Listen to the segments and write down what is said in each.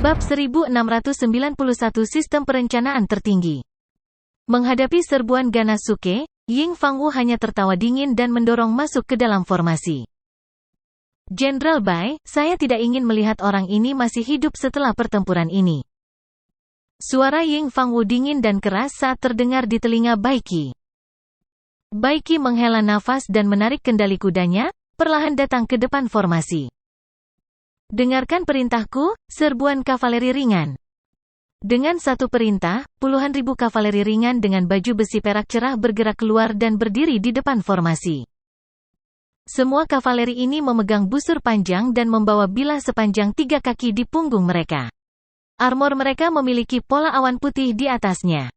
Bab 1691 Sistem Perencanaan Tertinggi. Menghadapi serbuan ganas Suke, Ying Fangwu hanya tertawa dingin dan mendorong masuk ke dalam formasi. Jenderal Bai, saya tidak ingin melihat orang ini masih hidup setelah pertempuran ini. Suara Ying Fangwu dingin dan keras saat terdengar di telinga Bai Qi. Bai Qi menghela nafas dan menarik kendali kudanya, perlahan datang ke depan formasi. Dengarkan perintahku, serbuan kavaleri ringan. Dengan satu perintah, puluhan ribu kavaleri ringan dengan baju besi perak cerah bergerak keluar dan berdiri di depan formasi. Semua kavaleri ini memegang busur panjang dan membawa bilah sepanjang 3 kaki di punggung mereka. Armor mereka memiliki pola awan putih di atasnya.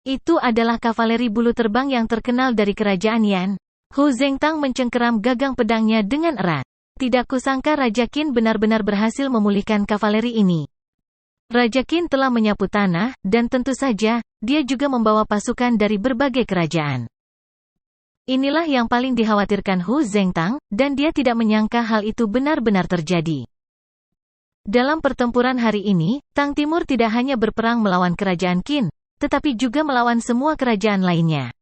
Itu adalah kavaleri bulu terbang yang terkenal dari kerajaan Yan. Hu Zengtang mencengkeram gagang pedangnya dengan erat. Tidak kusangka Raja Qin benar-benar berhasil memulihkan kavaleri ini. Raja Qin telah menyapu tanah, dan tentu saja, dia juga membawa pasukan dari berbagai kerajaan. Inilah yang paling dikhawatirkan Hu Zengtang, dan dia tidak menyangka hal itu benar-benar terjadi. Dalam pertempuran hari ini, Tang Timur tidak hanya berperang melawan kerajaan Qin, tetapi juga melawan semua kerajaan lainnya.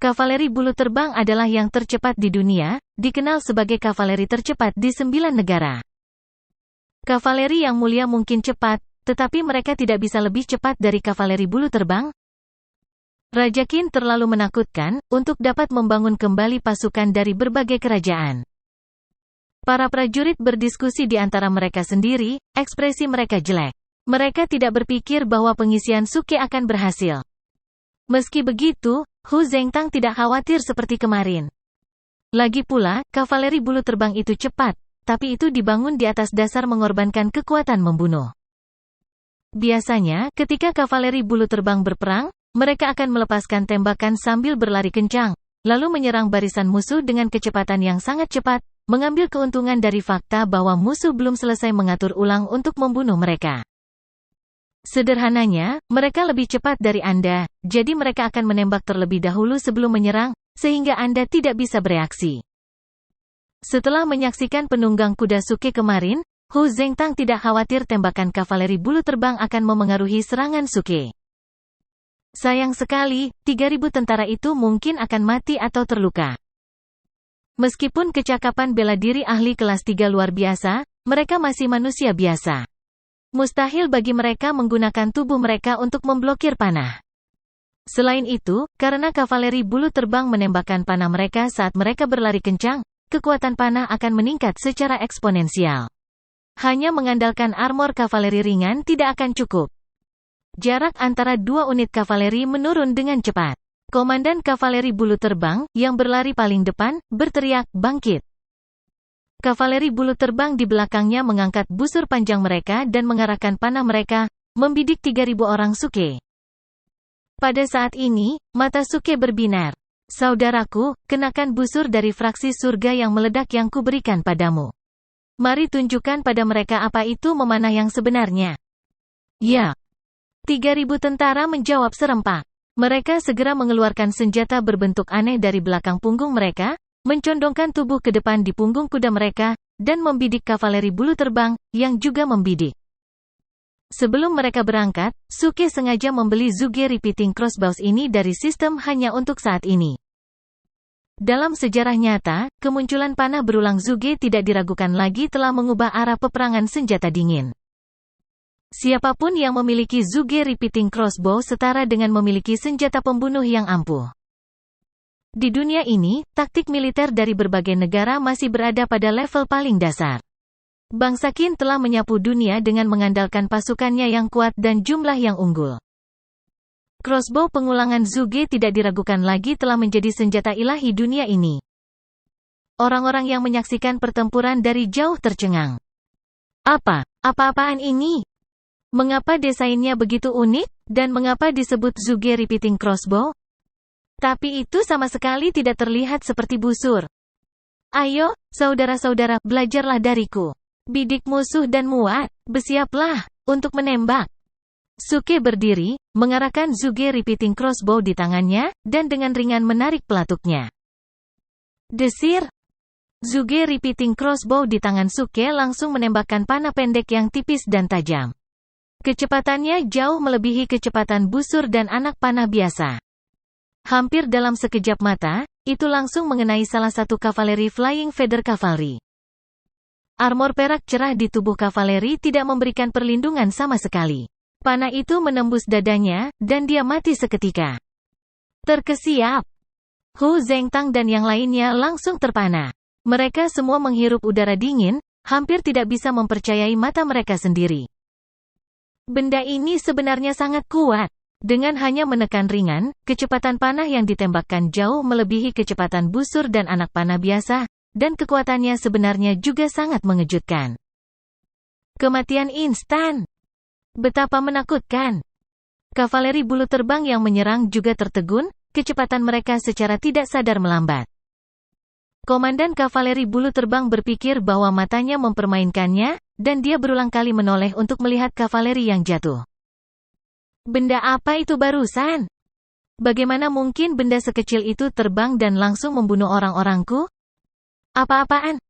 Kavaleri bulu terbang adalah yang tercepat di dunia, dikenal sebagai kavaleri tercepat di 9 negara. Kavaleri yang mulia mungkin cepat, tetapi mereka tidak bisa lebih cepat dari kavaleri bulu terbang. Raja Qin terlalu menakutkan untuk dapat membangun kembali pasukan dari berbagai kerajaan. Para prajurit berdiskusi di antara mereka sendiri, ekspresi mereka jelek. Mereka tidak berpikir bahwa pengisian Suke akan berhasil. Meski begitu, Hu Zengtang tidak khawatir seperti kemarin. Lagi pula, kavaleri bulu terbang itu cepat, tapi itu dibangun di atas dasar mengorbankan kekuatan membunuh. Biasanya, ketika kavaleri bulu terbang berperang, mereka akan melepaskan tembakan sambil berlari kencang, lalu menyerang barisan musuh dengan kecepatan yang sangat cepat, mengambil keuntungan dari fakta bahwa musuh belum selesai mengatur ulang untuk membunuh mereka. Sederhananya, mereka lebih cepat dari Anda, jadi mereka akan menembak terlebih dahulu sebelum menyerang, sehingga Anda tidak bisa bereaksi. Setelah menyaksikan penunggang kuda Suke kemarin, Hu Zengtang tidak khawatir tembakan kavaleri bulu terbang akan memengaruhi serangan Suke. Sayang sekali, 3.000 tentara itu mungkin akan mati atau terluka. Meskipun kecakapan bela diri ahli kelas 3 luar biasa, mereka masih manusia biasa. Mustahil bagi mereka menggunakan tubuh mereka untuk memblokir panah. Selain itu, karena kavaleri bulu terbang menembakkan panah mereka saat mereka berlari kencang, kekuatan panah akan meningkat secara eksponensial. Hanya mengandalkan armor kavaleri ringan tidak akan cukup. Jarak antara 2 unit kavaleri menurun dengan cepat. Komandan kavaleri bulu terbang, yang berlari paling depan, berteriak, "Bangkit!" Kavaleri bulu terbang di belakangnya mengangkat busur panjang mereka dan mengarahkan panah mereka, membidik 3.000 orang Suke. Pada saat ini, mata Suke berbinar. "Saudaraku, kenakan busur dari fraksi surga yang meledak yang kuberikan padamu. Mari tunjukkan pada mereka apa itu memanah yang sebenarnya." "Ya." 3.000 tentara menjawab serempak. Mereka segera mengeluarkan senjata berbentuk aneh dari belakang punggung mereka, mencondongkan tubuh ke depan di punggung kuda mereka, dan membidik kavaleri bulu terbang, yang juga membidik. Sebelum mereka berangkat, Suke sengaja membeli Zuge Repeating Crossbows ini dari sistem hanya untuk saat ini. Dalam sejarah nyata, kemunculan panah berulang Zuge tidak diragukan lagi telah mengubah arah peperangan senjata dingin. Siapapun yang memiliki Zuge Repeating Crossbow setara dengan memiliki senjata pembunuh yang ampuh. Di dunia ini, taktik militer dari berbagai negara masih berada pada level paling dasar. Bangsa Qin telah menyapu dunia dengan mengandalkan pasukannya yang kuat dan jumlah yang unggul. Crossbow pengulangan Zuge tidak diragukan lagi telah menjadi senjata ilahi dunia ini. Orang-orang yang menyaksikan pertempuran dari jauh tercengang. Apa-apaan ini? Mengapa desainnya begitu unik, dan mengapa disebut Zuge Repeating Crossbow? Tapi itu sama sekali tidak terlihat seperti busur. Ayo, saudara-saudara, belajarlah dariku. Bidik musuh dan muat, bersiaplah untuk menembak. Suke berdiri, mengarahkan Zuge Repeating Crossbow di tangannya, dan dengan ringan menarik pelatuknya. Desir. Zuge Repeating Crossbow di tangan Suke langsung menembakkan panah pendek yang tipis dan tajam. Kecepatannya jauh melebihi kecepatan busur dan anak panah biasa. Hampir dalam sekejap mata, itu langsung mengenai salah satu kavaleri Flying Feather Cavalry. Armor perak cerah di tubuh kavaleri tidak memberikan perlindungan sama sekali. Panah itu menembus dadanya, dan dia mati seketika. Terkesiap. Hu Zhengtang dan yang lainnya langsung terpana. Mereka semua menghirup udara dingin, hampir tidak bisa mempercayai mata mereka sendiri. Benda ini sebenarnya sangat kuat. Dengan hanya menekan ringan, kecepatan panah yang ditembakkan jauh melebihi kecepatan busur dan anak panah biasa, dan kekuatannya sebenarnya juga sangat mengejutkan. Kematian instan. Betapa menakutkan. Kavaleri bulu terbang yang menyerang juga tertegun, kecepatan mereka secara tidak sadar melambat. Komandan kavaleri bulu terbang berpikir bahwa matanya mempermainkannya, dan dia berulang kali menoleh untuk melihat kavaleri yang jatuh. Benda apa itu barusan? Bagaimana mungkin benda sekecil itu terbang dan langsung membunuh orang-orangku? Apa-apaan?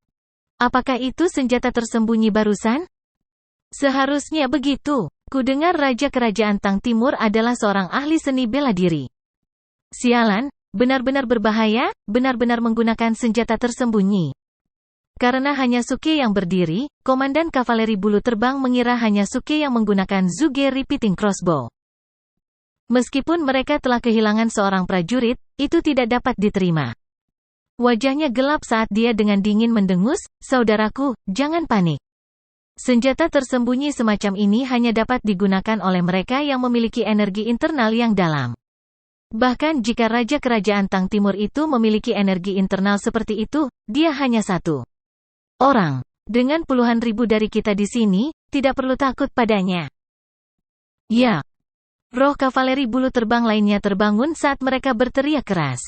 Apakah itu senjata tersembunyi barusan? Seharusnya begitu. Kudengar Raja Kerajaan Tang Timur adalah seorang ahli seni bela diri. Sialan. Benar-benar berbahaya, benar-benar menggunakan senjata tersembunyi. Karena hanya Suke yang berdiri, komandan kavaleri bulu terbang mengira hanya Suke yang menggunakan Zuge Repeating Crossbow. Meskipun mereka telah kehilangan seorang prajurit, itu tidak dapat diterima. Wajahnya gelap saat dia dengan dingin mendengus, "Saudaraku, jangan panik. Senjata tersembunyi semacam ini hanya dapat digunakan oleh mereka yang memiliki energi internal yang dalam. Bahkan jika Raja Kerajaan Tang Timur itu memiliki energi internal seperti itu, dia hanya satu orang. Dengan puluhan ribu dari kita di sini, tidak perlu takut padanya." Ya. Roh kavaleri bulu terbang lainnya terbangun saat mereka berteriak keras.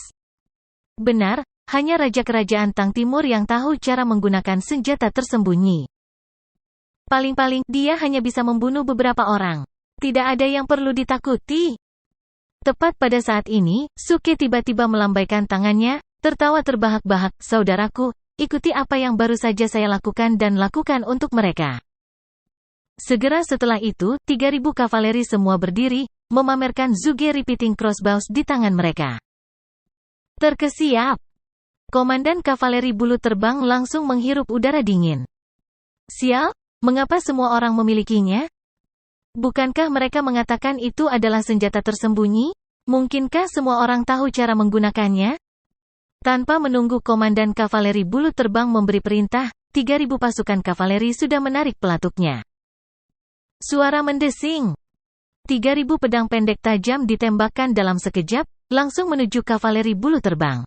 Benar, hanya Raja Kerajaan Tang Timur yang tahu cara menggunakan senjata tersembunyi. Paling-paling, dia hanya bisa membunuh beberapa orang. Tidak ada yang perlu ditakuti. Tepat pada saat ini, Suke tiba-tiba melambaikan tangannya, tertawa terbahak-bahak, "Saudaraku, ikuti apa yang baru saja saya lakukan dan lakukan untuk mereka." Segera setelah itu, 3.000 kavaleri semua berdiri, memamerkan Zuge Repeating Crossbows di tangan mereka. Terkesiap. Komandan kavaleri bulu terbang langsung menghirup udara dingin. Sial, mengapa semua orang memilikinya? Bukankah mereka mengatakan itu adalah senjata tersembunyi? Mungkinkah semua orang tahu cara menggunakannya? Tanpa menunggu komandan kavaleri bulu terbang memberi perintah, 3.000 pasukan kavaleri sudah menarik pelatuknya. Suara mendesing. 3.000 pedang pendek tajam ditembakkan dalam sekejap, langsung menuju kavaleri bulu terbang.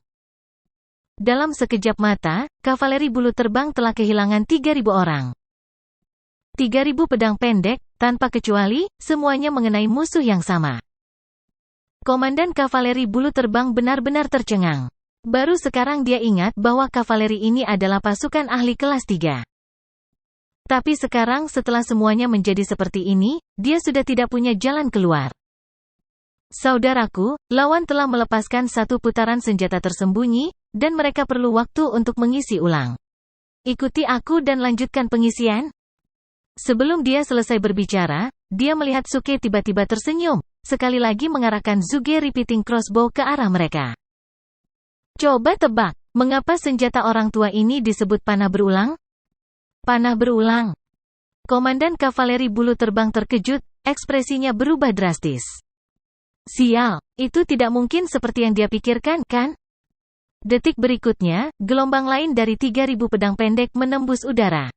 Dalam sekejap mata, kavaleri bulu terbang telah kehilangan 3.000 orang. 3.000 pedang pendek, tanpa kecuali, semuanya mengenai musuh yang sama. Komandan kavaleri bulu terbang benar-benar tercengang. Baru sekarang dia ingat bahwa kavaleri ini adalah pasukan ahli kelas 3. Tapi sekarang setelah semuanya menjadi seperti ini, dia sudah tidak punya jalan keluar. Saudaraku, lawan telah melepaskan satu putaran senjata tersembunyi, dan mereka perlu waktu untuk mengisi ulang. Ikuti aku dan lanjutkan pengisian. Sebelum dia selesai berbicara, dia melihat Suke tiba-tiba tersenyum, sekali lagi mengarahkan Zuge Repeating Crossbow ke arah mereka. Coba tebak, mengapa senjata orang tua ini disebut panah berulang? Panah berulang. Komandan kavaleri bulu terbang terkejut, ekspresinya berubah drastis. Sial, itu tidak mungkin seperti yang dia pikirkan, kan? Detik berikutnya, gelombang lain dari 3.000 pedang pendek menembus udara.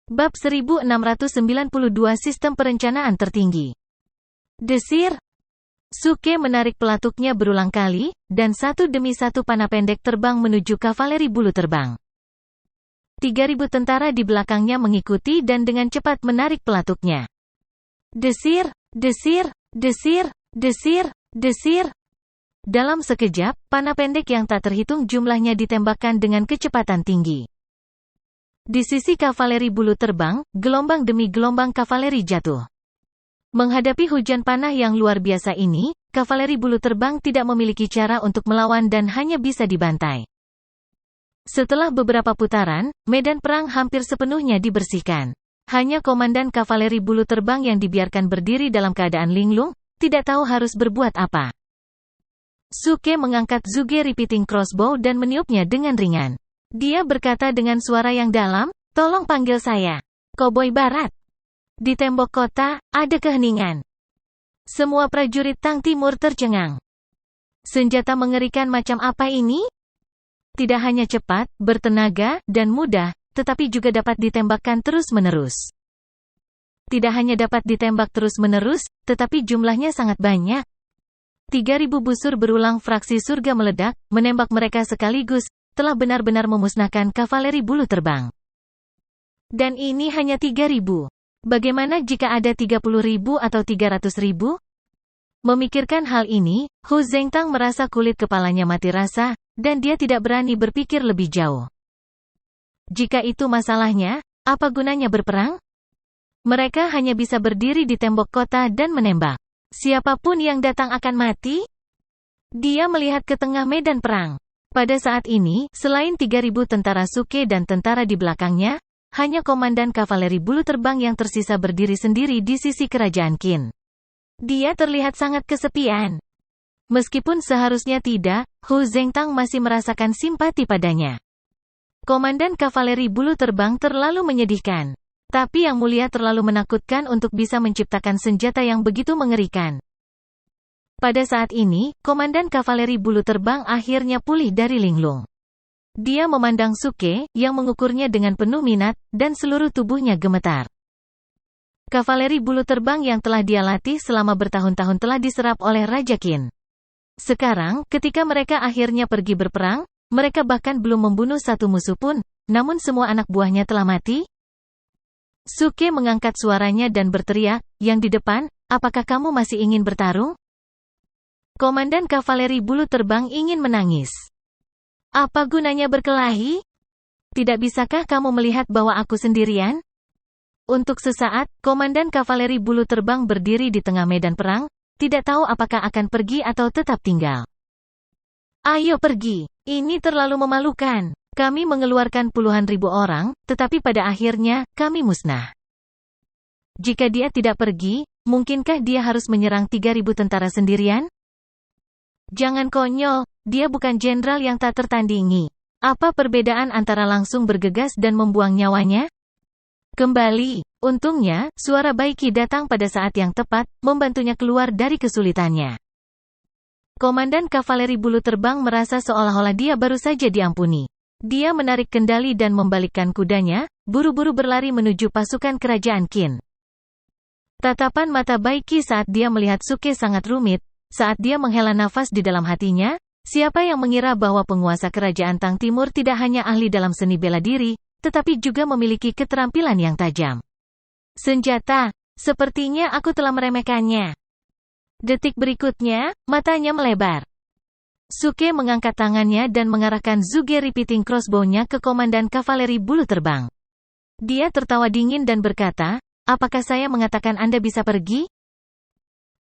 Bab 1692 Sistem Perencanaan Tertinggi. Desir. Suke menarik pelatuknya berulang kali, dan satu demi satu panah pendek terbang menuju kavaleri bulu terbang. 3.000 tentara di belakangnya mengikuti dan dengan cepat menarik pelatuknya. Desir, desir, desir, desir, desir. Dalam sekejap, panah pendek yang tak terhitung jumlahnya ditembakkan dengan kecepatan tinggi. Di sisi kavaleri bulu terbang, gelombang demi gelombang kavaleri jatuh. Menghadapi hujan panah yang luar biasa ini, kavaleri bulu terbang tidak memiliki cara untuk melawan dan hanya bisa dibantai. Setelah beberapa putaran, medan perang hampir sepenuhnya dibersihkan. Hanya komandan kavaleri bulu terbang yang dibiarkan berdiri dalam keadaan linglung, tidak tahu harus berbuat apa. Suke mengangkat Zuge Repeating Crossbow dan meniupnya dengan ringan. Dia berkata dengan suara yang dalam, "Tolong panggil saya Koboi Barat." Di tembok kota, ada keheningan. Semua prajurit Tang Timur tercengang. Senjata mengerikan macam apa ini? Tidak hanya cepat, bertenaga, dan mudah, tetapi juga dapat ditembakkan terus-menerus. Tidak hanya dapat ditembak terus-menerus, tetapi jumlahnya sangat banyak. 3.000 busur berulang fraksi surga meledak, menembak mereka sekaligus, telah benar-benar memusnahkan kavaleri bulu terbang. Dan ini hanya 3.000. Bagaimana jika ada 30.000 atau 300.000? Memikirkan hal ini, Hu Zhengtang merasa kulit kepalanya mati rasa, dan dia tidak berani berpikir lebih jauh. Jika itu masalahnya, apa gunanya berperang? Mereka hanya bisa berdiri di tembok kota dan menembak. Siapapun yang datang akan mati? Dia melihat ke tengah medan perang. Pada saat ini, selain 3.000 tentara Suke dan tentara di belakangnya, hanya komandan kavaleri bulu terbang yang tersisa berdiri sendiri di sisi kerajaan Qin. Dia terlihat sangat kesepian. Meskipun seharusnya tidak, Hu Zhengtang masih merasakan simpati padanya. Komandan kavaleri bulu terbang terlalu menyedihkan. Tapi Yang Mulia terlalu menakutkan untuk bisa menciptakan senjata yang begitu mengerikan. Pada saat ini, komandan kavaleri bulu terbang akhirnya pulih dari linglung. Dia memandang Suke, yang mengukurnya dengan penuh minat, dan seluruh tubuhnya gemetar. Kavaleri bulu terbang yang telah dia latih selama bertahun-tahun telah diserap oleh Raja Qin. Sekarang, ketika mereka akhirnya pergi berperang, mereka bahkan belum membunuh satu musuh pun, namun semua anak buahnya telah mati. Suke mengangkat suaranya dan berteriak, "Yang di depan, apakah kamu masih ingin bertarung?" Komandan kavaleri bulu terbang ingin menangis. "Apa gunanya berkelahi? Tidak bisakah kamu melihat bahwa aku sendirian?" Untuk sesaat, komandan kavaleri bulu terbang berdiri di tengah medan perang, tidak tahu apakah akan pergi atau tetap tinggal. "Ayo pergi, ini terlalu memalukan. Kami mengeluarkan puluhan ribu orang, tetapi pada akhirnya, kami musnah. Jika dia tidak pergi, mungkinkah dia harus menyerang 3.000 tentara sendirian? Jangan konyol, dia bukan jenderal yang tak tertandingi. Apa perbedaan antara langsung bergegas dan membuang nyawanya?" Kembali, untungnya, suara Baiki datang pada saat yang tepat, membantunya keluar dari kesulitannya. Komandan kavaleri bulu terbang merasa seolah-olah dia baru saja diampuni. Dia menarik kendali dan membalikkan kudanya, buru-buru berlari menuju pasukan kerajaan Qin. Tatapan mata Baiki saat dia melihat Suke sangat rumit, saat dia menghela nafas di dalam hatinya, siapa yang mengira bahwa penguasa kerajaan Tang Timur tidak hanya ahli dalam seni bela diri, tetapi juga memiliki keterampilan yang tajam. Senjata, sepertinya aku telah meremehkannya. Detik berikutnya, matanya melebar. Suke mengangkat tangannya dan mengarahkan Zuge Repeating Crossbow-nya ke komandan kavaleri bulu terbang. Dia tertawa dingin dan berkata, "Apakah saya mengatakan Anda bisa pergi?"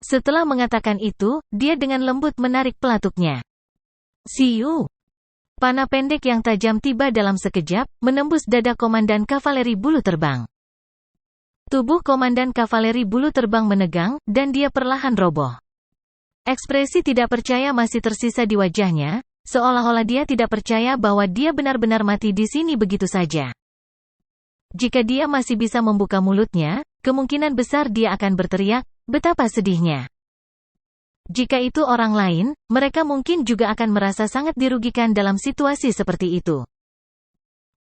Setelah mengatakan itu, dia dengan lembut menarik pelatuknya. "Siu!" Panah pendek yang tajam tiba dalam sekejap, menembus dada komandan kavaleri bulu terbang. Tubuh komandan kavaleri bulu terbang menegang, dan dia perlahan roboh. Ekspresi tidak percaya masih tersisa di wajahnya, seolah-olah dia tidak percaya bahwa dia benar-benar mati di sini begitu saja. Jika dia masih bisa membuka mulutnya, kemungkinan besar dia akan berteriak, betapa sedihnya. Jika itu orang lain, mereka mungkin juga akan merasa sangat dirugikan dalam situasi seperti itu.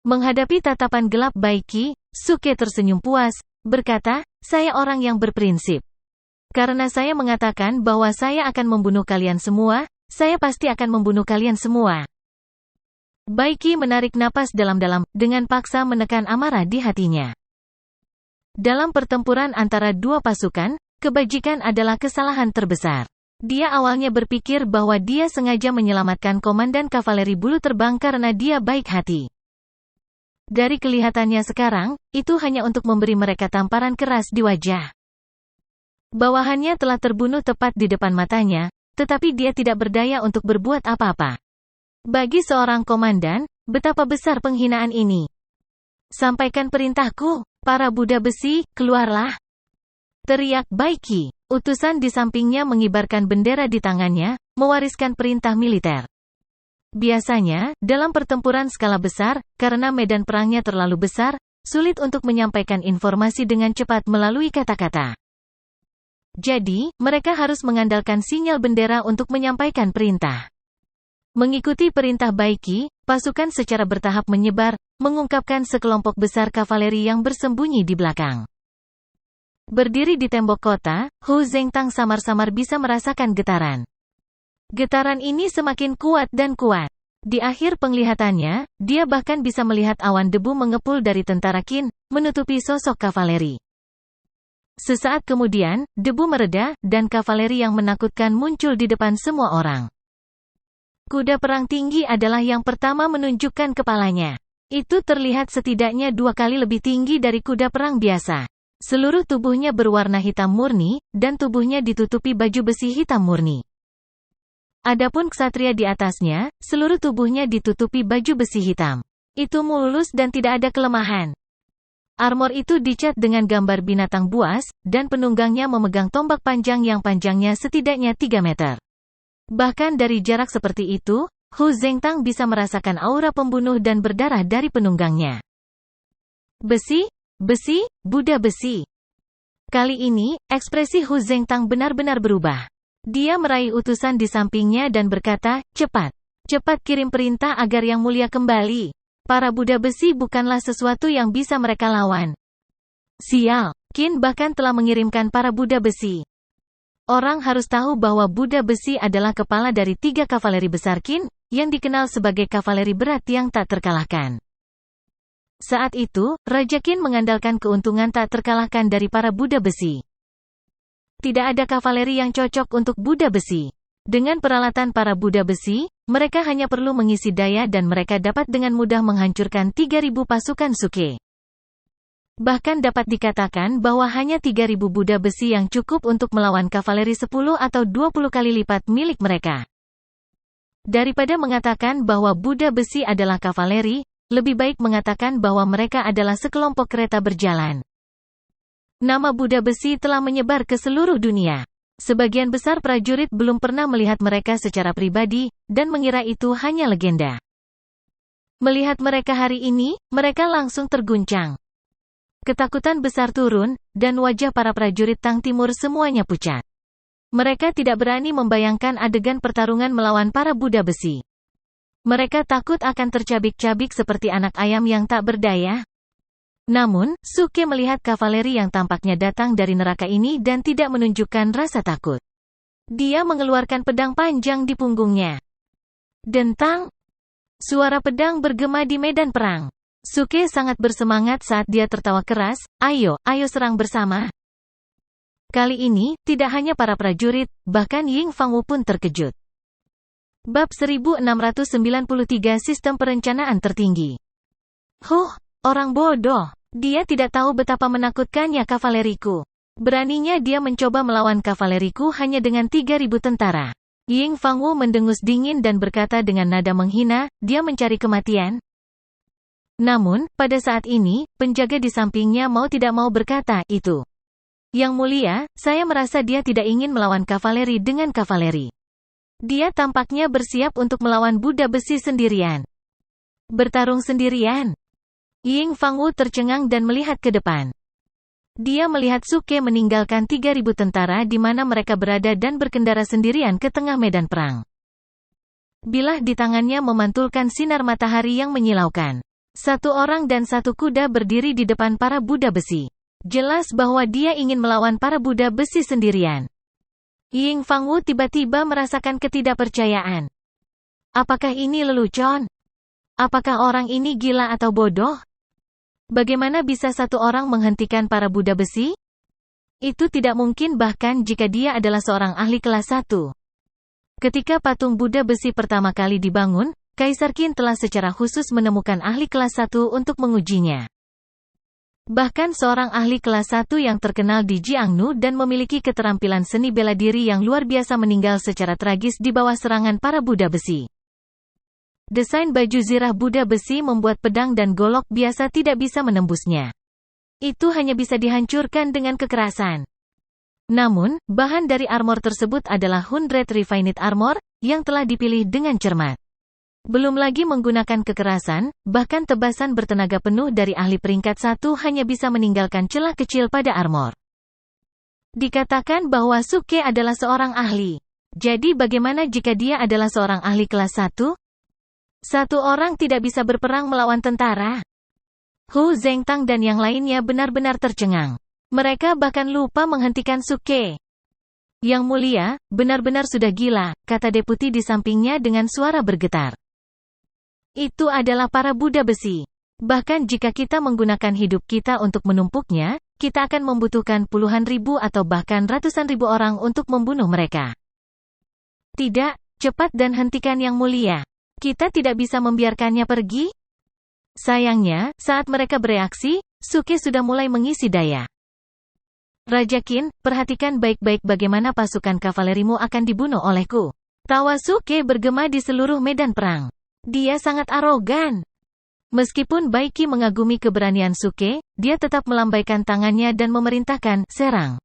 Menghadapi tatapan gelap Baiki, Suke tersenyum puas, berkata, "Saya orang yang berprinsip. Karena saya mengatakan bahwa saya akan membunuh kalian semua, saya pasti akan membunuh kalian semua." Baiki menarik napas dalam-dalam, dengan paksa menekan amarah di hatinya. Dalam pertempuran antara dua pasukan, kebajikan adalah kesalahan terbesar. Dia awalnya berpikir bahwa dia sengaja menyelamatkan komandan kavaleri bulu terbang karena dia baik hati. Dari kelihatannya sekarang, itu hanya untuk memberi mereka tamparan keras di wajah. Bawahannya telah terbunuh tepat di depan matanya, tetapi dia tidak berdaya untuk berbuat apa-apa. Bagi seorang komandan, betapa besar penghinaan ini. Sampaikan perintahku, para Buddha besi, keluarlah. Teriak Baiki. Utusan di sampingnya mengibarkan bendera di tangannya, mewariskan perintah militer. Biasanya, dalam pertempuran skala besar, karena medan perangnya terlalu besar, sulit untuk menyampaikan informasi dengan cepat melalui kata-kata. Jadi, mereka harus mengandalkan sinyal bendera untuk menyampaikan perintah. Mengikuti perintah Baiki, pasukan secara bertahap menyebar, mengungkapkan sekelompok besar kavaleri yang bersembunyi di belakang. Berdiri di tembok kota, Hu Zengtang samar-samar bisa merasakan getaran. Getaran ini semakin kuat dan kuat. Di akhir penglihatannya, dia bahkan bisa melihat awan debu mengepul dari tentara Qin, menutupi sosok kavaleri. Sesaat kemudian, debu mereda, dan kavaleri yang menakutkan muncul di depan semua orang. Kuda perang tinggi adalah yang pertama menunjukkan kepalanya. Itu terlihat setidaknya 2 kali lebih tinggi dari kuda perang biasa. Seluruh tubuhnya berwarna hitam murni, dan tubuhnya ditutupi baju besi hitam murni. Adapun ksatria di atasnya, seluruh tubuhnya ditutupi baju besi hitam. Itu mulus dan tidak ada kelemahan. Armor itu dicat dengan gambar binatang buas, dan penunggangnya memegang tombak panjang yang panjangnya setidaknya 3 meter. Bahkan dari jarak seperti itu, Hu Zengtang bisa merasakan aura pembunuh dan berdarah dari penunggangnya. Besi, besi, Buddha besi. Kali ini, ekspresi Hu Zengtang benar-benar berubah. Dia meraih utusan di sampingnya dan berkata, cepat. Cepat kirim perintah agar Yang Mulia kembali. Para Buddha besi bukanlah sesuatu yang bisa mereka lawan. Sial, Qin bahkan telah mengirimkan para Buddha besi. Orang harus tahu bahwa Buddha besi adalah kepala dari 3 kavaleri besar Qin, yang dikenal sebagai kavaleri berat yang tak terkalahkan. Saat itu, Raja Qin mengandalkan keuntungan tak terkalahkan dari para Buddha besi. Tidak ada kavaleri yang cocok untuk Buddha besi. Dengan peralatan para Buddha besi, mereka hanya perlu mengisi daya dan mereka dapat dengan mudah menghancurkan 3.000 pasukan Suke. Bahkan dapat dikatakan bahwa hanya 3.000 Buddha besi yang cukup untuk melawan kavaleri 10 atau 20 kali lipat milik mereka. Daripada mengatakan bahwa Buddha besi adalah kavaleri, lebih baik mengatakan bahwa mereka adalah sekelompok kereta berjalan. Nama Buddha besi telah menyebar ke seluruh dunia. Sebagian besar prajurit belum pernah melihat mereka secara pribadi, dan mengira itu hanya legenda. Melihat mereka hari ini, mereka langsung terguncang. Ketakutan besar turun, dan wajah para prajurit Tang Timur semuanya pucat. Mereka tidak berani membayangkan adegan pertarungan melawan para Buddha besi. Mereka takut akan tercabik-cabik seperti anak ayam yang tak berdaya. Namun, Suke melihat kavaleri yang tampaknya datang dari neraka ini dan tidak menunjukkan rasa takut. Dia mengeluarkan pedang panjang di punggungnya. Dentang! Suara pedang bergema di medan perang. Suke sangat bersemangat saat dia tertawa keras, ayo serang bersama. Kali ini, tidak hanya para prajurit, bahkan Ying Fangwu pun terkejut. Bab 1693 Sistem Perencanaan Tertinggi. Orang bodoh. Dia tidak tahu betapa menakutkannya kavaleriku. Beraninya dia mencoba melawan kavaleriku hanya dengan 3.000 tentara. Ying Fangwu mendengus dingin dan berkata dengan nada menghina, dia mencari kematian. Namun, pada saat ini, penjaga di sampingnya mau tidak mau berkata, itu. Yang Mulia, saya merasa dia tidak ingin melawan kavaleri dengan kavaleri. Dia tampaknya bersiap untuk melawan Buddha besi sendirian. Bertarung sendirian. Ying Fangwu tercengang dan melihat ke depan. Dia melihat Suke meninggalkan 3.000 tentara di mana mereka berada dan berkendara sendirian ke tengah medan perang. Bilah di tangannya memantulkan sinar matahari yang menyilaukan. 1 orang dan 1 kuda berdiri di depan para Buddha besi. Jelas bahwa dia ingin melawan para Buddha besi sendirian. Ying Fangwu tiba-tiba merasakan ketidakpercayaan. Apakah ini lelucon? Apakah orang ini gila atau bodoh? Bagaimana bisa 1 orang menghentikan para Buddha besi? Itu tidak mungkin bahkan jika dia adalah seorang ahli kelas 1. Ketika patung Buddha besi pertama kali dibangun, Kaisar Qin telah secara khusus menemukan ahli kelas 1 untuk mengujinya. Bahkan seorang ahli kelas 1 yang terkenal di Jiangnu dan memiliki keterampilan seni bela diri yang luar biasa meninggal secara tragis di bawah serangan para Buddha besi. Desain baju zirah Buddha besi membuat pedang dan golok biasa tidak bisa menembusnya. Itu hanya bisa dihancurkan dengan kekerasan. Namun, bahan dari armor tersebut adalah 100 Refined Armor, yang telah dipilih dengan cermat. Belum lagi menggunakan kekerasan, bahkan tebasan bertenaga penuh dari ahli peringkat 1 hanya bisa meninggalkan celah kecil pada armor. Dikatakan bahwa Suke adalah seorang ahli. Jadi bagaimana jika dia adalah seorang ahli kelas 1? Satu orang tidak bisa berperang melawan tentara. Hu Zhengtang dan yang lainnya benar-benar tercengang. Mereka bahkan lupa menghentikan Suke. Yang mulia, benar-benar sudah gila, kata deputi di sampingnya dengan suara bergetar. Itu adalah para Buddha besi. Bahkan jika kita menggunakan hidup kita untuk menumpuknya, kita akan membutuhkan puluhan ribu atau bahkan ratusan ribu orang untuk membunuh mereka. Tidak, cepat dan hentikan yang mulia. Kita tidak bisa membiarkannya pergi. Sayangnya, saat mereka bereaksi, Suke sudah mulai mengisi daya. Raja Qin, perhatikan baik-baik bagaimana pasukan kavalerimu akan dibunuh olehku. Tawa Suke bergema di seluruh medan perang. Dia sangat arogan. Meskipun Baiki mengagumi keberanian Suke, dia tetap melambaikan tangannya dan memerintahkan, serang.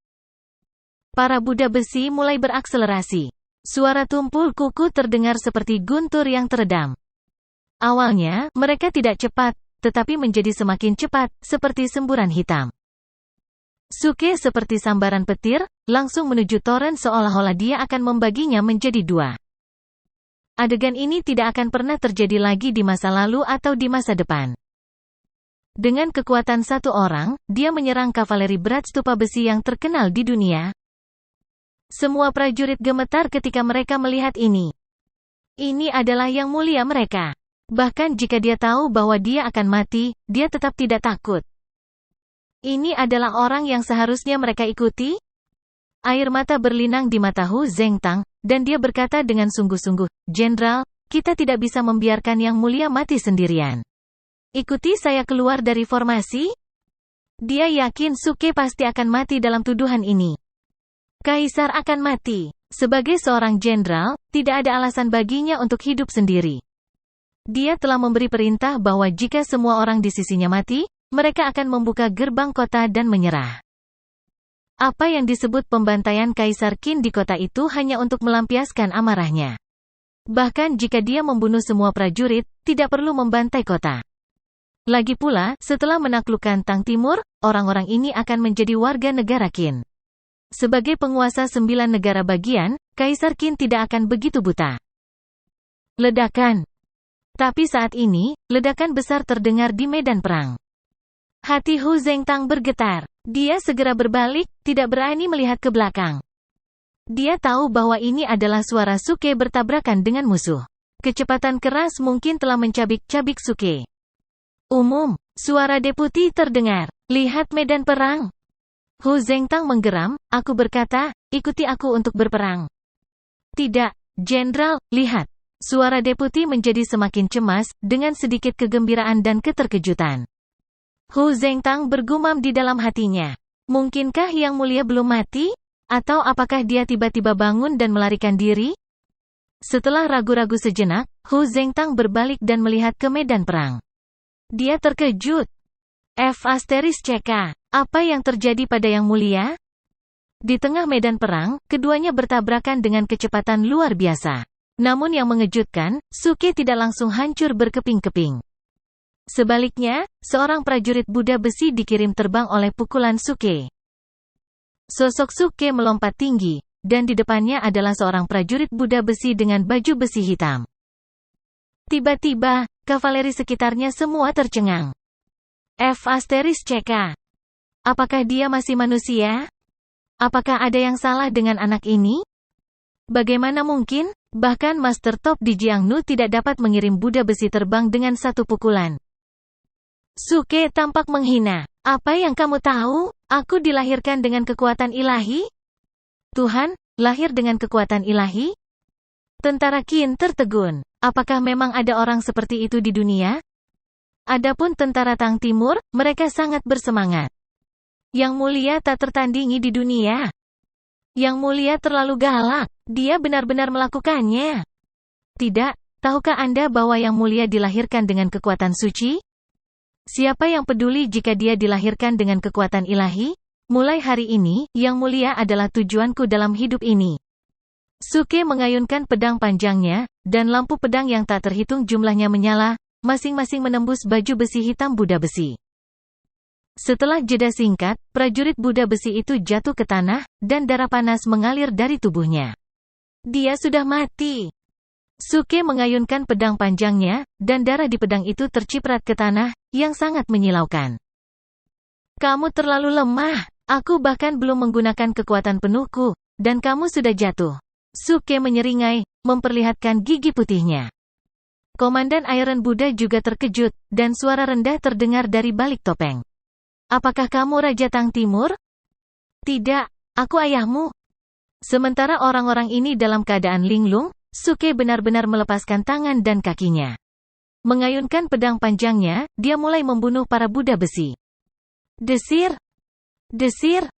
Para Buddha besi mulai berakselerasi. Suara tumpul kuku terdengar seperti guntur yang teredam. Awalnya, mereka tidak cepat, tetapi menjadi semakin cepat, seperti semburan hitam. Suke seperti sambaran petir, langsung menuju toren seolah-olah dia akan membaginya menjadi dua. Adegan ini tidak akan pernah terjadi lagi di masa lalu atau di masa depan. Dengan kekuatan satu orang, dia menyerang kavaleri berat stupa besi yang terkenal di dunia. Semua prajurit gemetar ketika mereka melihat ini. Ini adalah yang mulia mereka. Bahkan jika dia tahu bahwa dia akan mati, dia tetap tidak takut. Ini adalah orang yang seharusnya mereka ikuti? Air mata berlinang di mata Hu Zhengtang, dan dia berkata dengan sungguh-sungguh, Jenderal, kita tidak bisa membiarkan yang mulia mati sendirian. Ikuti saya keluar dari formasi? Dia yakin Suke pasti akan mati dalam tuduhan ini. Kaisar akan mati. Sebagai seorang jenderal, tidak ada alasan baginya untuk hidup sendiri. Dia telah memberi perintah bahwa jika semua orang di sisinya mati, mereka akan membuka gerbang kota dan menyerah. Apa yang disebut pembantaian Kaisar Qin di kota itu hanya untuk melampiaskan amarahnya. Bahkan jika dia membunuh semua prajurit, tidak perlu membantai kota. Lagi pula, setelah menaklukkan Tang Timur, orang-orang ini akan menjadi warga negara Qin. Sebagai penguasa 9 negara bagian, Kaisar Qin tidak akan begitu buta. Ledakan. Tapi saat ini, ledakan besar terdengar di medan perang. Hati Hu Zhengtang bergetar. Dia segera berbalik, tidak berani melihat ke belakang. Dia tahu bahwa ini adalah suara Suke bertabrakan dengan musuh. Kecepatan keras mungkin telah mencabik-cabik Suke. Suara deputi terdengar. Lihat medan perang. Hu Zhengtang menggeram, aku berkata, ikuti aku untuk berperang. Tidak, Jenderal, lihat. Suara deputi menjadi semakin cemas, dengan sedikit kegembiraan dan keterkejutan. Hu Zhengtang bergumam di dalam hatinya. Mungkinkah yang mulia belum mati? Atau apakah dia tiba-tiba bangun dan melarikan diri? Setelah ragu-ragu sejenak, Hu Zhengtang berbalik dan melihat ke medan perang. Dia terkejut. F***CK. Apa yang terjadi pada yang mulia? Di tengah medan perang, keduanya bertabrakan dengan kecepatan luar biasa. Namun yang mengejutkan, Suke tidak langsung hancur berkeping-keping. Sebaliknya, seorang prajurit Buddha besi dikirim terbang oleh pukulan Suke. Sosok Suke melompat tinggi, dan di depannya adalah seorang prajurit Buddha besi dengan baju besi hitam. Tiba-tiba, kavaleri sekitarnya semua tercengang. F***CK. Apakah dia masih manusia? Apakah ada yang salah dengan anak ini? Bagaimana mungkin? Bahkan Master Top di Jiangnu tidak dapat mengirim Buddha besi terbang dengan satu pukulan. Suke tampak menghina. Apa yang kamu tahu? Aku dilahirkan dengan kekuatan ilahi? Tuhan, lahir dengan kekuatan ilahi? Tentara Qin tertegun. Apakah memang ada orang seperti itu di dunia? Adapun tentara Tang Timur, mereka sangat bersemangat. Yang mulia tak tertandingi di dunia. Yang mulia terlalu galak. Dia benar-benar melakukannya. Tidak, Tahukah Anda bahwa Yang Mulia dilahirkan dengan kekuatan suci? Siapa yang peduli jika dia dilahirkan dengan kekuatan ilahi? Mulai hari ini, Yang Mulia adalah tujuanku dalam hidup ini. Suke mengayunkan pedang panjangnya, dan lampu pedang yang tak terhitung jumlahnya menyala, masing-masing menembus baju besi hitam Buddha besi. Setelah jeda singkat, prajurit Buddha besi itu jatuh ke tanah, dan darah panas mengalir dari tubuhnya. Dia sudah mati. Suke mengayunkan pedang panjangnya, dan darah di pedang itu terciprat ke tanah, yang sangat menyilaukan. Kamu terlalu lemah, aku bahkan belum menggunakan kekuatan penuhku, dan kamu sudah jatuh. Suke menyeringai, memperlihatkan gigi putihnya. Komandan Iron Buddha juga terkejut, dan suara rendah terdengar dari balik topeng. Apakah kamu Raja Tang Timur? Tidak, aku ayahmu. Sementara orang-orang ini dalam keadaan linglung, Suke benar-benar melepaskan tangan dan kakinya. Mengayunkan pedang panjangnya, dia mulai membunuh para Buddha besi. Desir! Desir!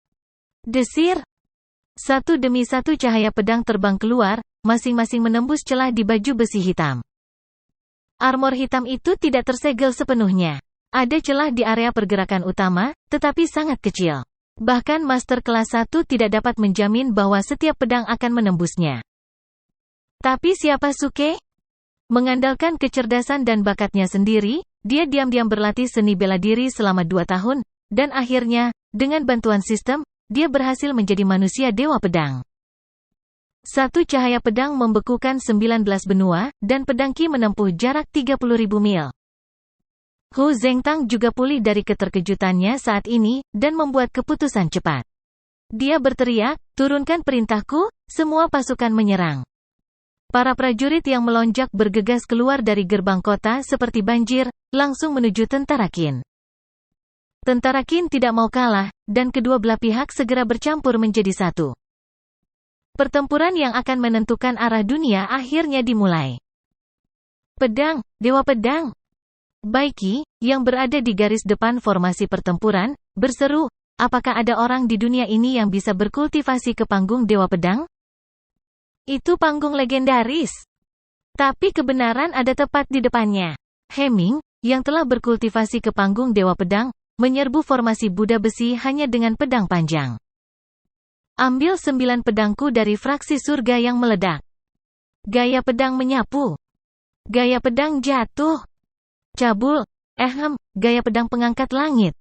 Desir! Satu demi satu cahaya pedang terbang keluar, masing-masing menembus celah di baju besi hitam. Armor hitam itu tidak tersegel sepenuhnya. Ada celah di area pergerakan utama, tetapi sangat kecil. Bahkan Master kelas 1 tidak dapat menjamin bahwa setiap pedang akan menembusnya. Tapi siapa Suke? Mengandalkan kecerdasan dan bakatnya sendiri, dia diam-diam berlatih seni bela diri selama 2 tahun, dan akhirnya, dengan bantuan sistem, dia berhasil menjadi manusia dewa pedang. Satu cahaya pedang membekukan 19 benua, dan pedang Qi menempuh jarak 30.000 mil. Hu Zengtang juga pulih dari keterkejutannya saat ini, dan membuat keputusan cepat. Dia berteriak, turunkan perintahku, semua pasukan menyerang. Para prajurit yang melonjak bergegas keluar dari gerbang kota seperti banjir, langsung menuju tentara Qin. Tentara Qin tidak mau kalah, dan kedua belah pihak segera bercampur menjadi satu. Pertempuran yang akan menentukan arah dunia akhirnya dimulai. Pedang, Dewa Pedang! Bai Qi, yang berada di garis depan formasi pertempuran, berseru, apakah ada orang di dunia ini yang bisa berkultivasi ke panggung Dewa Pedang? Itu panggung legendaris. Tapi kebenaran ada tepat di depannya. Heming, yang telah berkultivasi ke panggung Dewa Pedang, menyerbu formasi Buddha besi hanya dengan pedang panjang. Ambil 9 pedangku dari fraksi surga yang meledak. Gaya pedang menyapu. Gaya pedang jatuh. Cabul, gaya pedang pengangkat langit.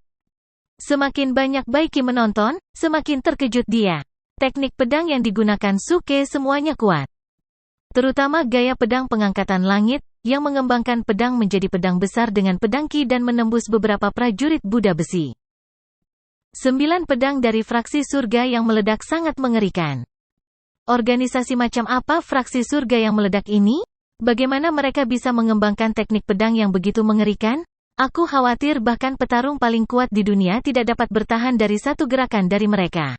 Semakin banyak Bai Qi menonton, semakin terkejut dia. Teknik pedang yang digunakan Suke semuanya kuat. Terutama gaya pedang pengangkatan langit, yang mengembangkan pedang menjadi pedang besar dengan pedang Qi dan menembus beberapa prajurit Buddha besi. 9 pedang dari fraksi surga yang meledak sangat mengerikan. Organisasi macam apa fraksi surga yang meledak ini? Bagaimana mereka bisa mengembangkan teknik pedang yang begitu mengerikan? Aku khawatir bahkan petarung paling kuat di dunia tidak dapat bertahan dari satu gerakan dari mereka.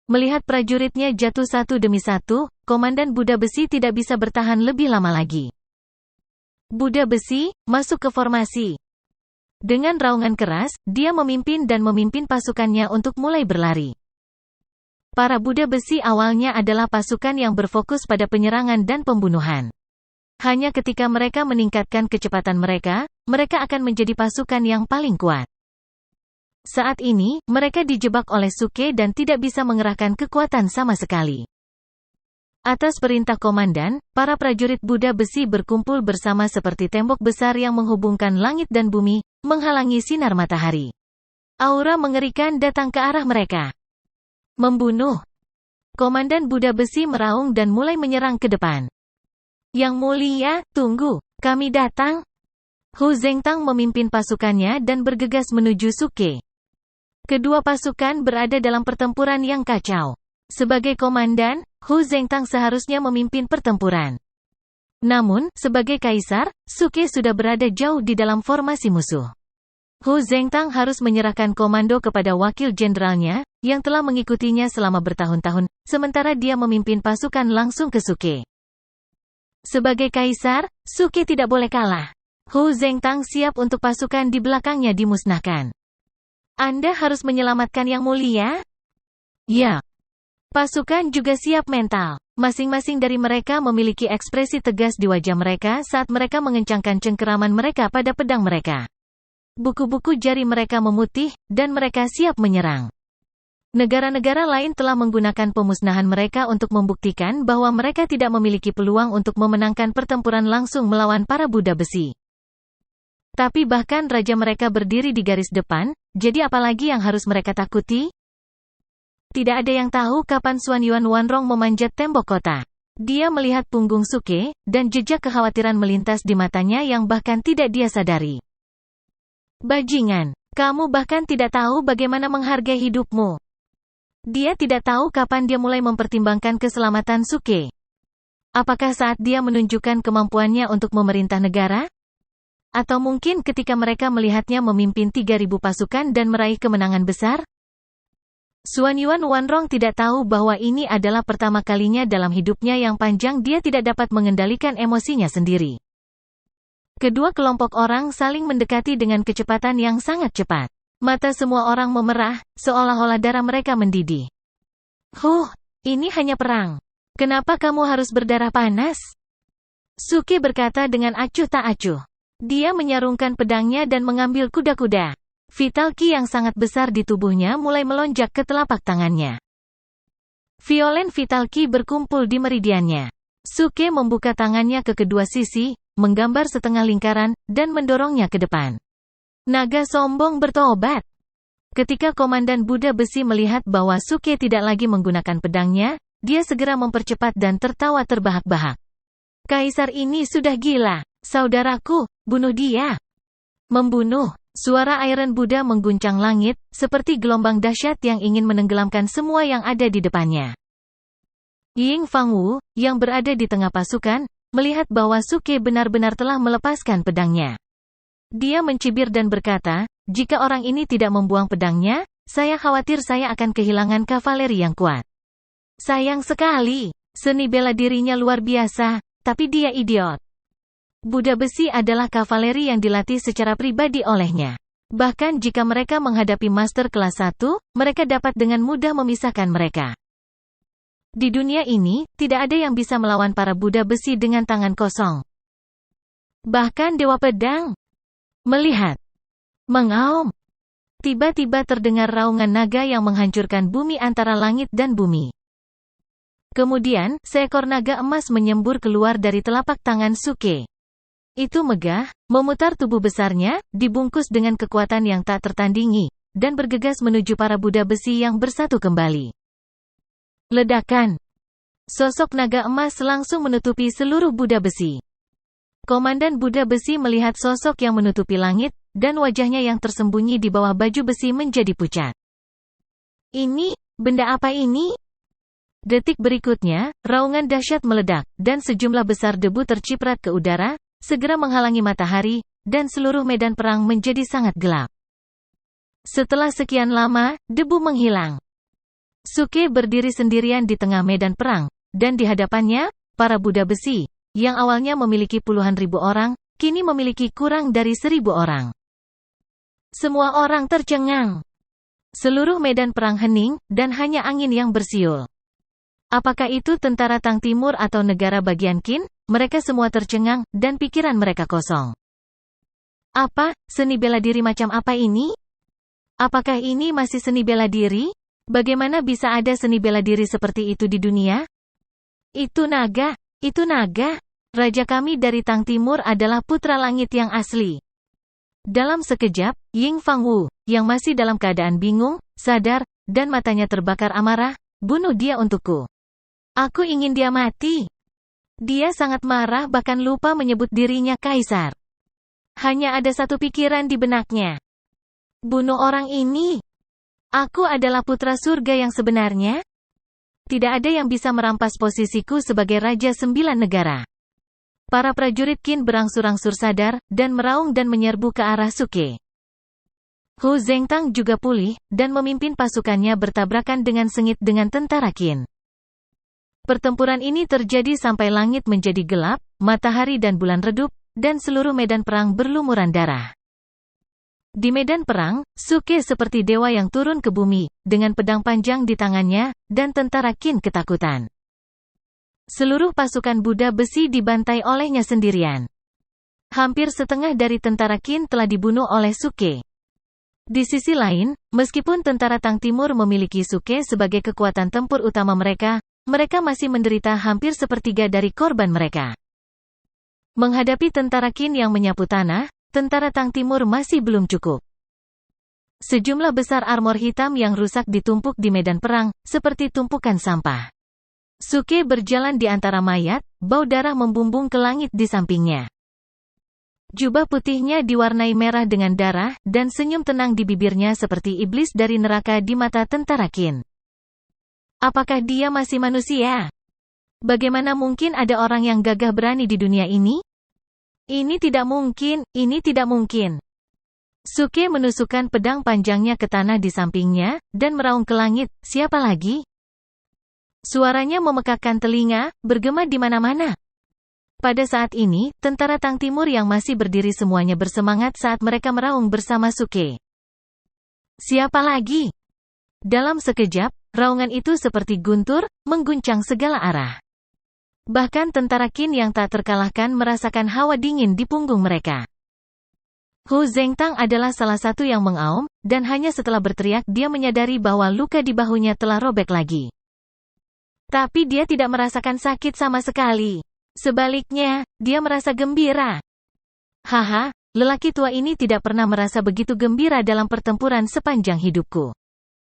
Melihat prajuritnya jatuh satu demi satu, Komandan Buddha Besi tidak bisa bertahan lebih lama lagi. Buddha Besi, masuk ke formasi. Dengan raungan keras, dia memimpin pasukannya untuk mulai berlari. Para Buddha Besi awalnya adalah pasukan yang berfokus pada penyerangan dan pembunuhan. Hanya ketika mereka meningkatkan kecepatan mereka akan menjadi pasukan yang paling kuat. Saat ini, mereka dijebak oleh Suke dan tidak bisa mengerahkan kekuatan sama sekali. Atas perintah komandan, para prajurit Buddha Besi berkumpul bersama seperti tembok besar yang menghubungkan langit dan bumi, menghalangi sinar matahari. Aura mengerikan datang ke arah mereka. Membunuh. Komandan Buddha Besi meraung dan mulai menyerang ke depan. Yang Mulia, tunggu, kami datang. Hu Zengtang memimpin pasukannya dan bergegas menuju Suke. Kedua pasukan berada dalam pertempuran yang kacau. Sebagai komandan, Hu Zengtang seharusnya memimpin pertempuran. Namun, sebagai kaisar, Suke sudah berada jauh di dalam formasi musuh. Hu Zengtang harus menyerahkan komando kepada wakil jenderalnya, yang telah mengikutinya selama bertahun-tahun, sementara dia memimpin pasukan langsung ke Suke. Sebagai kaisar, Suke tidak boleh kalah. Hu Zengtang siap untuk pasukan di belakangnya dimusnahkan. Anda harus menyelamatkan Yang Mulia? Ya. Pasukan juga siap mental. Masing-masing dari mereka memiliki ekspresi tegas di wajah mereka saat mereka mengencangkan cengkeraman mereka pada pedang mereka. Buku-buku jari mereka memutih, dan mereka siap menyerang. Negara-negara lain telah menggunakan pemusnahan mereka untuk membuktikan bahwa mereka tidak memiliki peluang untuk memenangkan pertempuran langsung melawan para Buddha besi. Tapi bahkan raja mereka berdiri di garis depan, jadi apalagi yang harus mereka takuti? Tidak ada yang tahu kapan Xuan Yuan Wanrong memanjat tembok kota. Dia melihat punggung Suke, dan jejak kekhawatiran melintas di matanya yang bahkan tidak dia sadari. Bajingan, kamu bahkan tidak tahu bagaimana menghargai hidupmu. Dia tidak tahu kapan dia mulai mempertimbangkan keselamatan Suke. Apakah saat dia menunjukkan kemampuannya untuk memerintah negara? Atau mungkin ketika mereka melihatnya memimpin 3.000 pasukan dan meraih kemenangan besar? Xuan Yuan Wanrong tidak tahu bahwa ini adalah pertama kalinya dalam hidupnya yang panjang dia tidak dapat mengendalikan emosinya sendiri. Kedua kelompok orang saling mendekati dengan kecepatan yang sangat cepat. Mata semua orang memerah, seolah-olah darah mereka mendidih. Ini hanya perang. Kenapa kamu harus berdarah panas? Suke berkata dengan acuh tak acuh. Dia menyarungkan pedangnya dan mengambil kuda-kuda. Vital Ki yang sangat besar di tubuhnya mulai melonjak ke telapak tangannya. Violen Vital Ki berkumpul di meridiannya. Suke membuka tangannya ke kedua sisi, menggambar setengah lingkaran, dan mendorongnya ke depan. Naga sombong bertobat. Ketika Komandan Buddha besi melihat bahwa Suke tidak lagi menggunakan pedangnya, dia segera mempercepat dan tertawa terbahak-bahak. Kaisar ini sudah gila. Saudaraku, bunuh dia. Membunuh. Suara Iron Buddha mengguncang langit, seperti gelombang dahsyat yang ingin menenggelamkan semua yang ada di depannya. Ying Fangwu, yang berada di tengah pasukan, melihat bahwa Suke benar-benar telah melepaskan pedangnya. Dia mencibir dan berkata, jika orang ini tidak membuang pedangnya, saya khawatir saya akan kehilangan kavaleri yang kuat. Sayang sekali, seni bela dirinya luar biasa, tapi dia idiot. Buddha besi adalah kavaleri yang dilatih secara pribadi olehnya. Bahkan jika mereka menghadapi master kelas 1, mereka dapat dengan mudah memisahkan mereka. Di dunia ini, tidak ada yang bisa melawan para Buddha besi dengan tangan kosong. Bahkan Dewa Pedang melihat, mengaum. Tiba-tiba terdengar raungan naga yang menghancurkan bumi antara langit dan bumi. Kemudian, seekor naga emas menyembur keluar dari telapak tangan Suke. Itu megah, memutar tubuh besarnya, dibungkus dengan kekuatan yang tak tertandingi, dan bergegas menuju para Buddha besi yang bersatu kembali. Ledakan. Sosok naga emas langsung menutupi seluruh Buddha besi. Komandan Buddha besi melihat sosok yang menutupi langit, dan wajahnya yang tersembunyi di bawah baju besi menjadi pucat. Ini, benda apa ini? Detik berikutnya, raungan dahsyat meledak, dan sejumlah besar debu terciprat ke udara, segera menghalangi matahari, dan seluruh medan perang menjadi sangat gelap. Setelah sekian lama, debu menghilang. Suke berdiri sendirian di tengah medan perang, dan di hadapannya, para Buddha besi, yang awalnya memiliki puluhan ribu orang, kini memiliki kurang dari 1.000 orang. Semua orang tercengang. Seluruh medan perang hening, dan hanya angin yang bersiul. Apakah itu tentara Tang Timur atau negara bagian Qin? Mereka semua tercengang, dan pikiran mereka kosong. Apa, seni bela diri macam apa ini? Apakah ini masih seni bela diri? Bagaimana bisa ada seni bela diri seperti itu di dunia? Itu naga, itu naga. Raja kami dari Tang Timur adalah putra langit yang asli. Dalam sekejap, Ying Fangwu, yang masih dalam keadaan bingung, sadar, dan matanya terbakar amarah, bunuh dia untukku. Aku ingin dia mati. Dia sangat marah bahkan lupa menyebut dirinya kaisar. Hanya ada satu pikiran di benaknya. Bunuh orang ini. Aku adalah putra surga yang sebenarnya. Tidak ada yang bisa merampas posisiku sebagai Raja 9 negara. Para prajurit Qin berangsur-angsur sadar, dan meraung dan menyerbu ke arah Suke. Hu Zhengtang juga pulih, dan memimpin pasukannya bertabrakan dengan sengit dengan tentara Qin. Pertempuran ini terjadi sampai langit menjadi gelap, matahari dan bulan redup, dan seluruh medan perang berlumuran darah. Di medan perang, Suke seperti dewa yang turun ke bumi, dengan pedang panjang di tangannya, dan tentara Qin ketakutan. Seluruh pasukan Buddha besi dibantai olehnya sendirian. Hampir setengah dari tentara Qin telah dibunuh oleh Suke. Di sisi lain, meskipun tentara Tang Timur memiliki Suke sebagai kekuatan tempur utama mereka, mereka masih menderita hampir sepertiga dari korban mereka. Menghadapi tentara Qin yang menyapu tanah, tentara Tang Timur masih belum cukup. Sejumlah besar armor hitam yang rusak ditumpuk di medan perang, seperti tumpukan sampah. Suke berjalan di antara mayat, bau darah membumbung ke langit di sampingnya. Jubah putihnya diwarnai merah dengan darah, dan senyum tenang di bibirnya seperti iblis dari neraka di mata tentara Qin. Apakah dia masih manusia? Bagaimana mungkin ada orang yang gagah berani di dunia ini? Ini tidak mungkin, ini tidak mungkin. Suke menusukkan pedang panjangnya ke tanah di sampingnya, dan meraung ke langit, siapa lagi? Suaranya memekakkan telinga, bergema di mana-mana. Pada saat ini, tentara Tang Timur yang masih berdiri semuanya bersemangat saat mereka meraung bersama Suke. Siapa lagi? Dalam sekejap, raungan itu seperti guntur, mengguncang segala arah. Bahkan tentara Qin yang tak terkalahkan merasakan hawa dingin di punggung mereka. Hu Zengtang adalah salah satu yang mengaum, dan hanya setelah berteriak dia menyadari bahwa luka di bahunya telah robek lagi. Tapi dia tidak merasakan sakit sama sekali. Sebaliknya, dia merasa gembira. Haha, lelaki tua ini tidak pernah merasa begitu gembira dalam pertempuran sepanjang hidupku.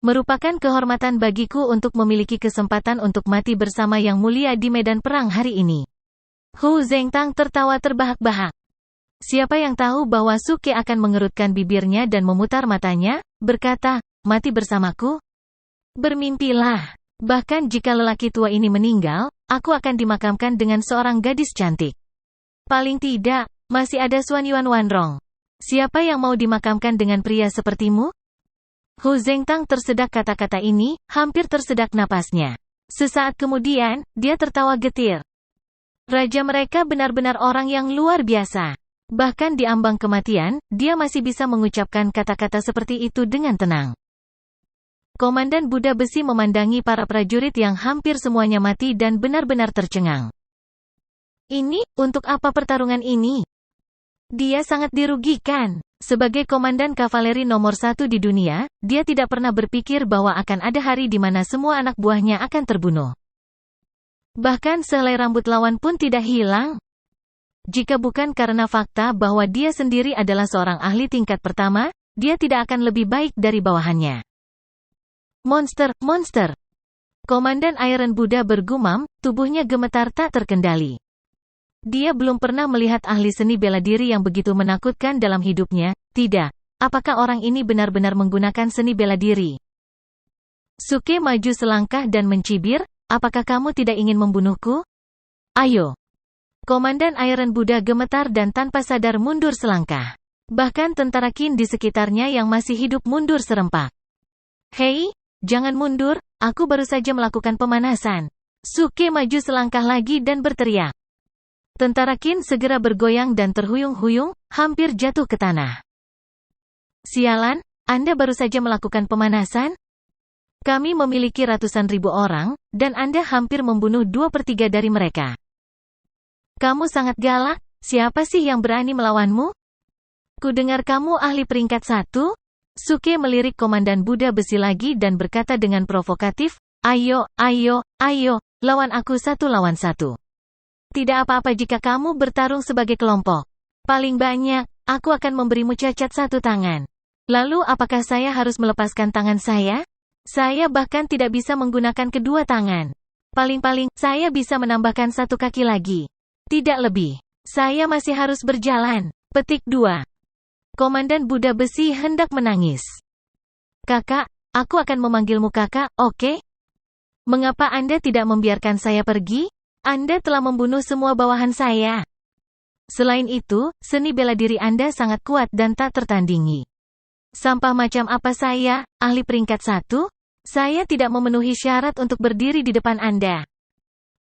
Merupakan kehormatan bagiku untuk memiliki kesempatan untuk mati bersama yang mulia di medan perang hari ini. Hu Zengtang tertawa terbahak-bahak. Siapa yang tahu bahwa Suke akan mengerutkan bibirnya dan memutar matanya, berkata, mati bersamaku? Bermimpilah. Bahkan jika lelaki tua ini meninggal, aku akan dimakamkan dengan seorang gadis cantik. Paling tidak, masih ada Xuan Yuan Wanrong. Siapa yang mau dimakamkan dengan pria sepertimu? Hu Zengtang tersedak kata-kata ini, hampir tersedak napasnya. Sesaat kemudian, dia tertawa getir. Raja mereka benar-benar orang yang luar biasa. Bahkan di ambang kematian, dia masih bisa mengucapkan kata-kata seperti itu dengan tenang. Komandan Buddha besi memandangi para prajurit yang hampir semuanya mati dan benar-benar tercengang. Ini, untuk apa pertarungan ini? Dia sangat dirugikan. Sebagai komandan kavaleri nomor 1 di dunia, dia tidak pernah berpikir bahwa akan ada hari di mana semua anak buahnya akan terbunuh. Bahkan sehelai rambut lawan pun tidak hilang. Jika bukan karena fakta bahwa dia sendiri adalah seorang ahli tingkat pertama, dia tidak akan lebih baik dari bawahannya. Monster, monster. Komandan Iron Buddha bergumam, tubuhnya gemetar tak terkendali. Dia belum pernah melihat ahli seni bela diri yang begitu menakutkan dalam hidupnya, tidak. Apakah orang ini benar-benar menggunakan seni bela diri? Suke maju selangkah dan mencibir, apakah kamu tidak ingin membunuhku? Ayo. Komandan Iron Buddha gemetar dan tanpa sadar mundur selangkah. Bahkan tentara Qin di sekitarnya yang masih hidup mundur serempak. Hei! Jangan mundur, aku baru saja melakukan pemanasan. Suke maju selangkah lagi dan berteriak. Tentara Qin segera bergoyang dan terhuyung-huyung, hampir jatuh ke tanah. Sialan, Anda baru saja melakukan pemanasan? Kami memiliki ratusan ribu orang, dan Anda hampir membunuh 2/3 dari mereka. Kamu sangat galak, siapa sih yang berani melawanmu? Kudengar kamu ahli peringkat 1? Suke melirik komandan Buddha besi lagi dan berkata dengan provokatif, ayo, ayo, ayo, lawan aku 1 lawan 1. Tidak apa-apa jika kamu bertarung sebagai kelompok. Paling banyak, aku akan memberimu cacat 1 tangan. Lalu apakah saya harus melepaskan tangan saya? Saya bahkan tidak bisa menggunakan kedua tangan. Paling-paling, saya bisa menambahkan 1 kaki lagi. Tidak lebih. Saya masih harus berjalan. Petik 2. Komandan Buddha besi hendak menangis. Kakak, aku akan memanggilmu kakak, oke? Mengapa Anda tidak membiarkan saya pergi? Anda telah membunuh semua bawahan saya. Selain itu, seni bela diri Anda sangat kuat dan tak tertandingi. Sampah macam apa saya, ahli peringkat 1? Saya tidak memenuhi syarat untuk berdiri di depan Anda.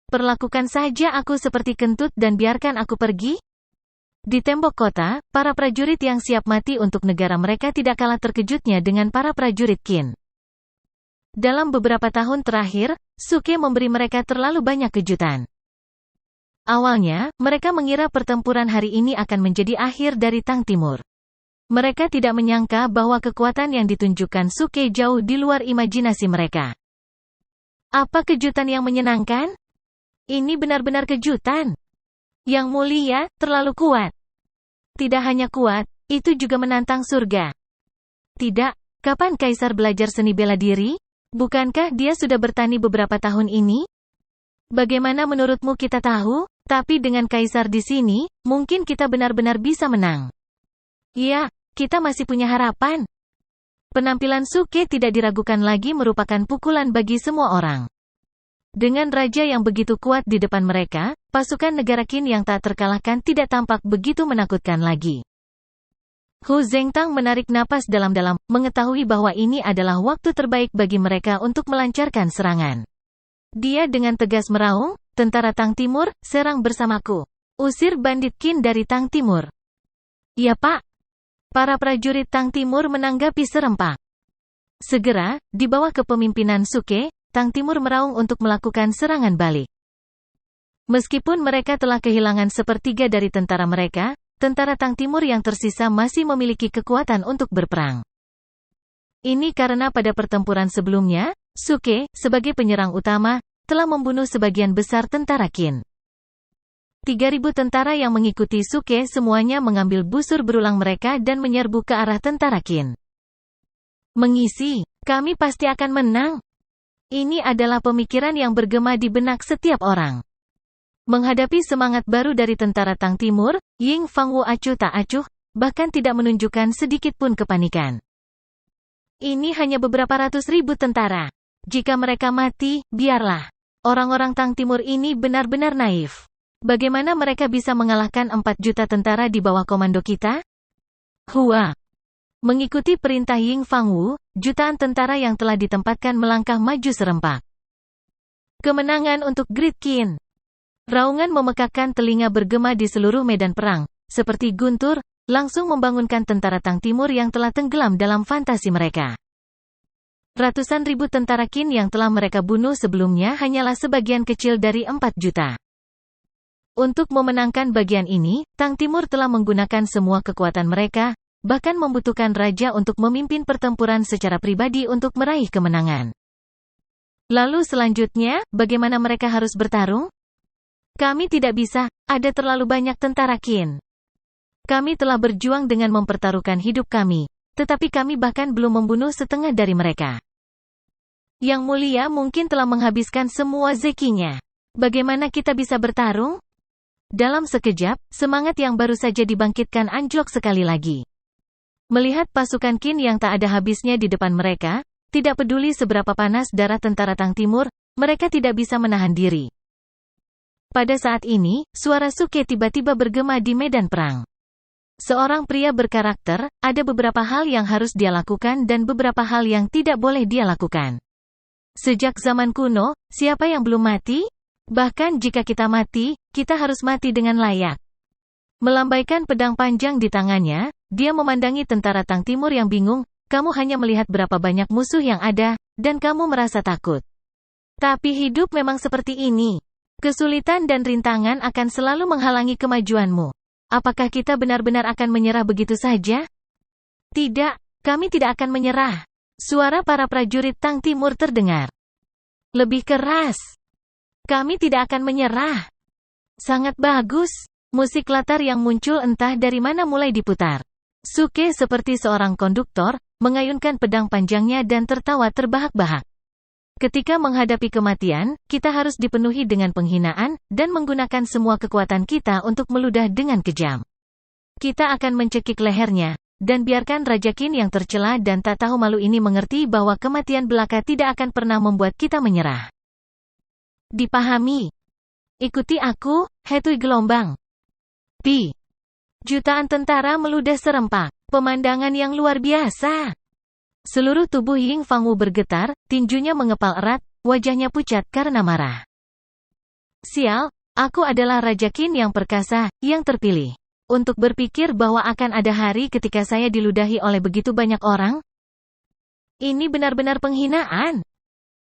Perlakukan saja aku seperti kentut dan biarkan aku pergi. Di tembok kota, para prajurit yang siap mati untuk negara mereka tidak kalah terkejutnya dengan para prajurit Qin. Dalam beberapa tahun terakhir, Suke memberi mereka terlalu banyak kejutan. Awalnya, mereka mengira pertempuran hari ini akan menjadi akhir dari Tang Timur. Mereka tidak menyangka bahwa kekuatan yang ditunjukkan Suke jauh di luar imajinasi mereka. Apa kejutan yang menyenangkan? Ini benar-benar kejutan. Yang mulia, terlalu kuat. Tidak hanya kuat, itu juga menantang surga. Tidak, kapan Kaisar belajar seni bela diri? Bukankah dia sudah bertani beberapa tahun ini? Bagaimana menurutmu kita tahu? Tapi dengan Kaisar di sini, mungkin kita benar-benar bisa menang. Ya, kita masih punya harapan. Penampilan Suke tidak diragukan lagi merupakan pukulan bagi semua orang. Dengan raja yang begitu kuat di depan mereka, pasukan negara Qin yang tak terkalahkan tidak tampak begitu menakutkan lagi. Hu Zengtang menarik napas dalam-dalam, mengetahui bahwa ini adalah waktu terbaik bagi mereka untuk melancarkan serangan. Dia dengan tegas meraung, "Tentara Tang Timur, serang bersamaku. Usir bandit Qin dari Tang Timur." "Ya Pak." Para prajurit Tang Timur menanggapi serempak. Segera, di bawah kepemimpinan Suke, Tang Timur meraung untuk melakukan serangan balik. Meskipun mereka telah kehilangan sepertiga dari tentara mereka, tentara Tang Timur yang tersisa masih memiliki kekuatan untuk berperang. Ini karena pada pertempuran sebelumnya, Suke, sebagai penyerang utama, telah membunuh sebagian besar tentara Qin. 3.000 tentara yang mengikuti Suke semuanya mengambil busur berulang mereka dan menyerbu ke arah tentara Qin. Mengisi, kami pasti akan menang. Ini adalah pemikiran yang bergema di benak setiap orang. Menghadapi semangat baru dari tentara Tang Timur, Ying Fangwu acuh tak acuh, bahkan tidak menunjukkan sedikit pun kepanikan. Ini hanya beberapa ratus ribu tentara. Jika mereka mati, biarlah. Orang-orang Tang Timur ini benar-benar naif. Bagaimana mereka bisa mengalahkan 4 juta tentara di bawah komando kita? Hua. Mengikuti perintah Ying Fangwu, jutaan tentara yang telah ditempatkan melangkah maju serempak. Kemenangan untuk Great Qin. Raungan memekakkan telinga bergema di seluruh medan perang, seperti guntur, langsung membangunkan tentara Tang Timur yang telah tenggelam dalam fantasi mereka. Ratusan ribu tentara Qin yang telah mereka bunuh sebelumnya hanyalah sebagian kecil dari 4 juta. Untuk memenangkan bagian ini, Tang Timur telah menggunakan semua kekuatan mereka, bahkan membutuhkan raja untuk memimpin pertempuran secara pribadi untuk meraih kemenangan. Lalu selanjutnya, bagaimana mereka harus bertarung? Kami tidak bisa, ada terlalu banyak tentara Qin. Kami telah berjuang dengan mempertaruhkan hidup kami, tetapi kami bahkan belum membunuh setengah dari mereka. Yang mulia mungkin telah menghabiskan semua zekinya. Bagaimana kita bisa bertarung? Dalam sekejap, semangat yang baru saja dibangkitkan anjlok sekali lagi. Melihat pasukan Qin yang tak ada habisnya di depan mereka, tidak peduli seberapa panas darah tentara Tang Timur, mereka tidak bisa menahan diri. Pada saat ini, suara Suke tiba-tiba bergema di medan perang. Seorang pria berkarakter, ada beberapa hal yang harus dia lakukan dan beberapa hal yang tidak boleh dia lakukan. Sejak zaman kuno, siapa yang belum mati? Bahkan jika kita mati, kita harus mati dengan layak. Melambaikan pedang panjang di tangannya, dia memandangi tentara Tang Timur yang bingung, kamu hanya melihat berapa banyak musuh yang ada, dan kamu merasa takut. Tapi hidup memang seperti ini. Kesulitan dan rintangan akan selalu menghalangi kemajuanmu. Apakah kita benar-benar akan menyerah begitu saja? Tidak, kami tidak akan menyerah. Suara para prajurit Tang Timur terdengar lebih keras. Kami tidak akan menyerah. Sangat bagus. Musik latar yang muncul entah dari mana mulai diputar. Suke seperti seorang konduktor, mengayunkan pedang panjangnya dan tertawa terbahak-bahak. Ketika menghadapi kematian, kita harus dipenuhi dengan penghinaan, dan menggunakan semua kekuatan kita untuk meludah dengan kejam. Kita akan mencekik lehernya, dan biarkan Raja Qin yang tercela dan tak tahu malu ini mengerti bahwa kematian belaka tidak akan pernah membuat kita menyerah. Dipahami. Ikuti aku, Hetui Gelombang. Pi. Jutaan tentara meludah serempak. Pemandangan yang luar biasa. Seluruh tubuh Ying Fangwu bergetar, tinjunya mengepal erat, wajahnya pucat karena marah. Sial, aku adalah Raja Qin yang perkasa, yang terpilih. Untuk berpikir bahwa akan ada hari ketika saya diludahi oleh begitu banyak orang? Ini benar-benar penghinaan.